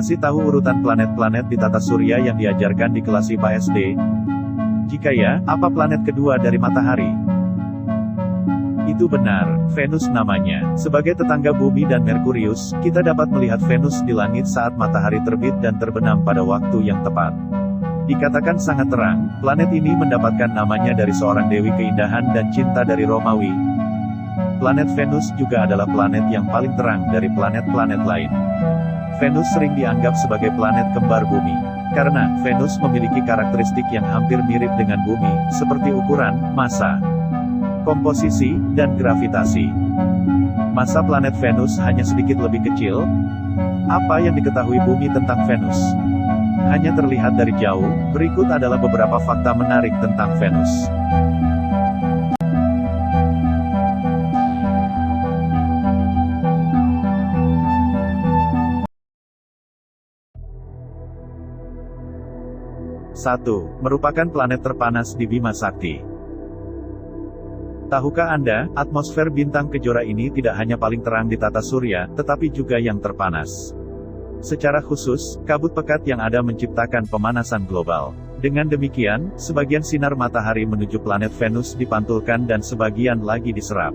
Masih tahu urutan planet-planet di tata surya yang diajarkan di kelas IPA SD? Jika ya, apa planet kedua dari matahari? Itu benar, Venus namanya. Sebagai tetangga Bumi dan Merkurius, kita dapat melihat Venus di langit saat matahari terbit dan terbenam pada waktu yang tepat. Dikatakan sangat terang, planet ini mendapatkan namanya dari seorang dewi keindahan dan cinta dari Romawi. Planet Venus juga adalah planet yang paling terang dari planet-planet lain. Venus sering dianggap sebagai planet kembar Bumi. Karena, Venus memiliki karakteristik yang hampir mirip dengan Bumi, seperti ukuran, massa, komposisi, dan gravitasi. Massa planet Venus hanya sedikit lebih kecil. Apa yang diketahui Bumi tentang Venus? Hanya terlihat dari jauh. Berikut adalah beberapa fakta menarik tentang Venus. Satu, merupakan planet terpanas di Bima Sakti. Tahukah Anda, atmosfer bintang Kejora ini tidak hanya paling terang di tata surya, tetapi juga yang terpanas. Secara khusus, kabut pekat yang ada menciptakan pemanasan global. Dengan demikian, sebagian sinar matahari menuju planet Venus dipantulkan dan sebagian lagi diserap.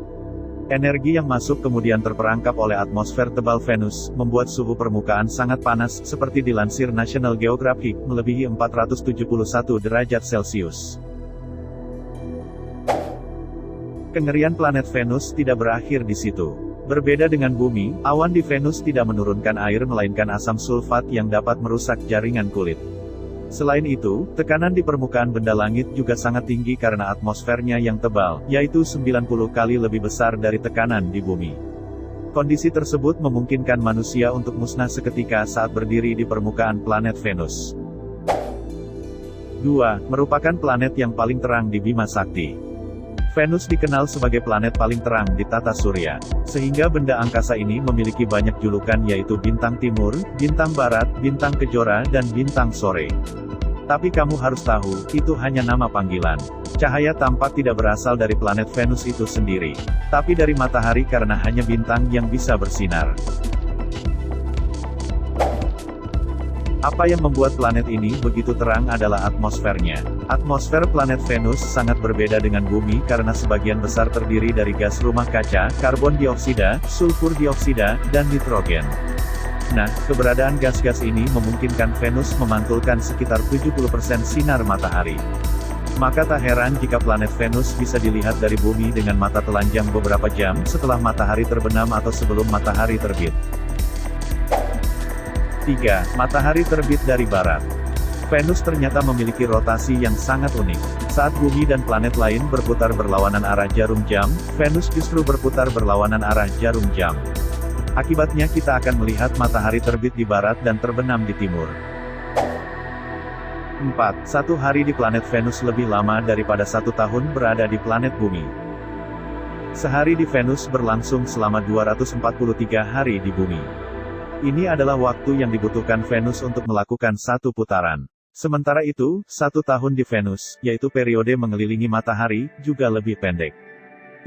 Energi yang masuk kemudian terperangkap oleh atmosfer tebal Venus, membuat suhu permukaan sangat panas, seperti dilansir National Geographic, melebihi 471 derajat Celcius. Kengerian planet Venus tidak berakhir di situ. Berbeda dengan Bumi, awan di Venus tidak menurunkan air melainkan asam sulfat yang dapat merusak jaringan kulit. Selain itu, tekanan di permukaan benda langit juga sangat tinggi karena atmosfernya yang tebal, yaitu 90 kali lebih besar dari tekanan di Bumi. Kondisi tersebut memungkinkan manusia untuk musnah seketika saat berdiri di permukaan planet Venus. 2. Merupakan planet yang paling terang di Bima Sakti. Venus dikenal sebagai planet paling terang di tata surya, sehingga benda angkasa ini memiliki banyak julukan yaitu bintang timur, bintang barat, bintang kejora, dan bintang sore. Tapi kamu harus tahu, itu hanya nama panggilan. Cahaya tampak tidak berasal dari planet Venus itu sendiri, tapi dari matahari karena hanya bintang yang bisa bersinar. Apa yang membuat planet ini begitu terang adalah atmosfernya. Atmosfer planet Venus sangat berbeda dengan Bumi karena sebagian besar terdiri dari gas rumah kaca, karbon dioksida, sulfur dioksida, dan nitrogen. Nah, keberadaan gas-gas ini memungkinkan Venus memantulkan sekitar 70% sinar matahari. Maka tak heran jika planet Venus bisa dilihat dari Bumi dengan mata telanjang beberapa jam setelah matahari terbenam atau sebelum matahari terbit. 3. Matahari terbit dari barat. Venus ternyata memiliki rotasi yang sangat unik. Saat Bumi dan planet lain berputar berlawanan arah jarum jam, Venus justru berputar berlawanan arah jarum jam. Akibatnya kita akan melihat matahari terbit di barat dan terbenam di timur. 4. Satu hari di planet Venus lebih lama daripada 1 tahun berada di planet Bumi. Sehari di Venus berlangsung selama 243 hari di Bumi. Ini adalah waktu yang dibutuhkan Venus untuk melakukan 1 putaran. Sementara itu, 1 tahun di Venus, yaitu periode mengelilingi matahari, juga lebih pendek.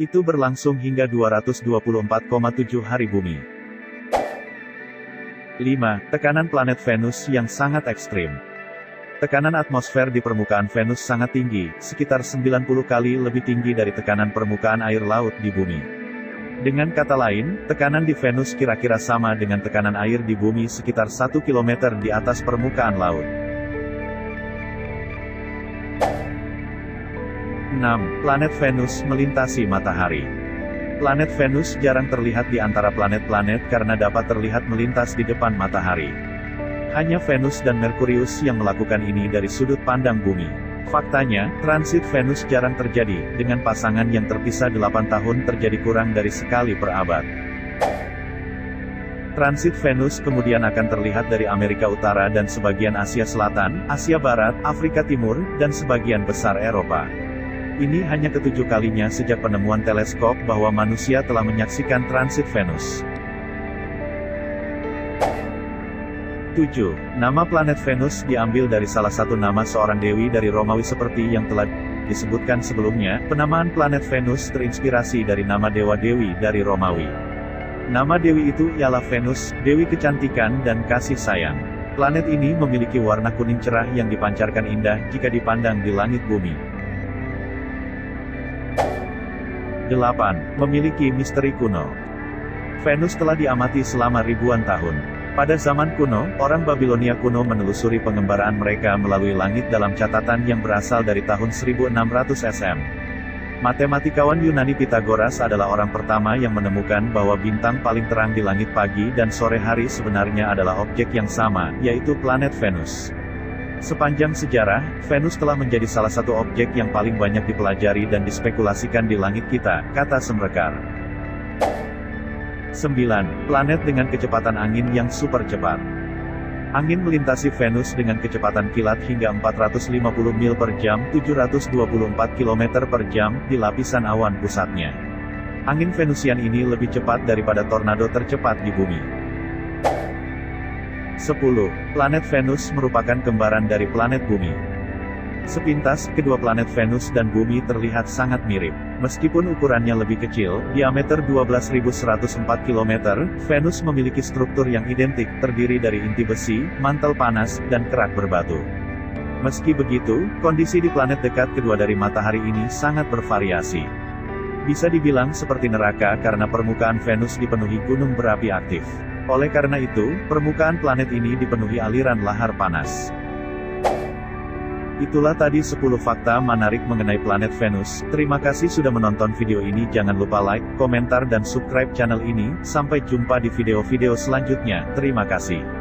Itu berlangsung hingga 224,7 hari Bumi. 5. Tekanan planet Venus yang sangat ekstrim. Tekanan atmosfer di permukaan Venus sangat tinggi, sekitar 90 kali lebih tinggi dari tekanan permukaan air laut di Bumi. Dengan kata lain, tekanan di Venus kira-kira sama dengan tekanan air di Bumi sekitar 1 km di atas permukaan laut. 6. Planet Venus melintasi matahari. Planet Venus jarang terlihat di antara planet-planet karena dapat terlihat melintas di depan matahari. Hanya Venus dan Merkurius yang melakukan ini dari sudut pandang Bumi. Faktanya, transit Venus jarang terjadi, dengan pasangan yang terpisah 8 tahun terjadi kurang dari sekali per abad. Transit Venus kemudian akan terlihat dari Amerika Utara dan sebagian Asia Selatan, Asia Barat, Afrika Timur, dan sebagian besar Eropa. Ini hanya ke-7 kalinya sejak penemuan teleskop bahwa manusia telah menyaksikan transit Venus. 7. Nama planet Venus diambil dari salah satu nama seorang dewi dari Romawi seperti yang telah disebutkan sebelumnya. Penamaan planet Venus terinspirasi dari nama dewa-dewi dari Romawi. Nama dewi itu ialah Venus, dewi kecantikan dan kasih sayang. Planet ini memiliki warna kuning cerah yang dipancarkan indah jika dipandang di langit bumi. 8. Memiliki misteri kuno. Venus telah diamati selama ribuan tahun. Pada zaman kuno, orang Babilonia kuno menelusuri pengembaraan mereka melalui langit dalam catatan yang berasal dari tahun 1600 SM. Matematikawan Yunani Pythagoras adalah orang pertama yang menemukan bahwa bintang paling terang di langit pagi dan sore hari sebenarnya adalah objek yang sama, yaitu planet Venus. Sepanjang sejarah, Venus telah menjadi salah satu objek yang paling banyak dipelajari dan dispekulasikan di langit kita, kata Semrekar. 9. Planet dengan kecepatan angin yang super cepat. Angin melintasi Venus dengan kecepatan kilat hingga 450 mil per jam, 724 km per jam, di lapisan awan pusatnya. Angin Venusian ini lebih cepat daripada tornado tercepat di bumi. 10. Planet Venus merupakan kembaran dari planet bumi. Sepintas, kedua planet Venus dan Bumi terlihat sangat mirip. Meskipun ukurannya lebih kecil, diameter 12.104 km, Venus memiliki struktur yang identik, terdiri dari inti besi, mantel panas, dan kerak berbatu. Meski begitu, kondisi di planet dekat kedua dari matahari ini sangat bervariasi. Bisa dibilang seperti neraka karena permukaan Venus dipenuhi gunung berapi aktif. Oleh karena itu, permukaan planet ini dipenuhi aliran lahar panas. Itulah tadi 10 fakta menarik mengenai planet Venus. Terima kasih sudah menonton video ini. Jangan lupa like, komentar dan subscribe channel ini. Sampai jumpa di video-video selanjutnya. Terima kasih.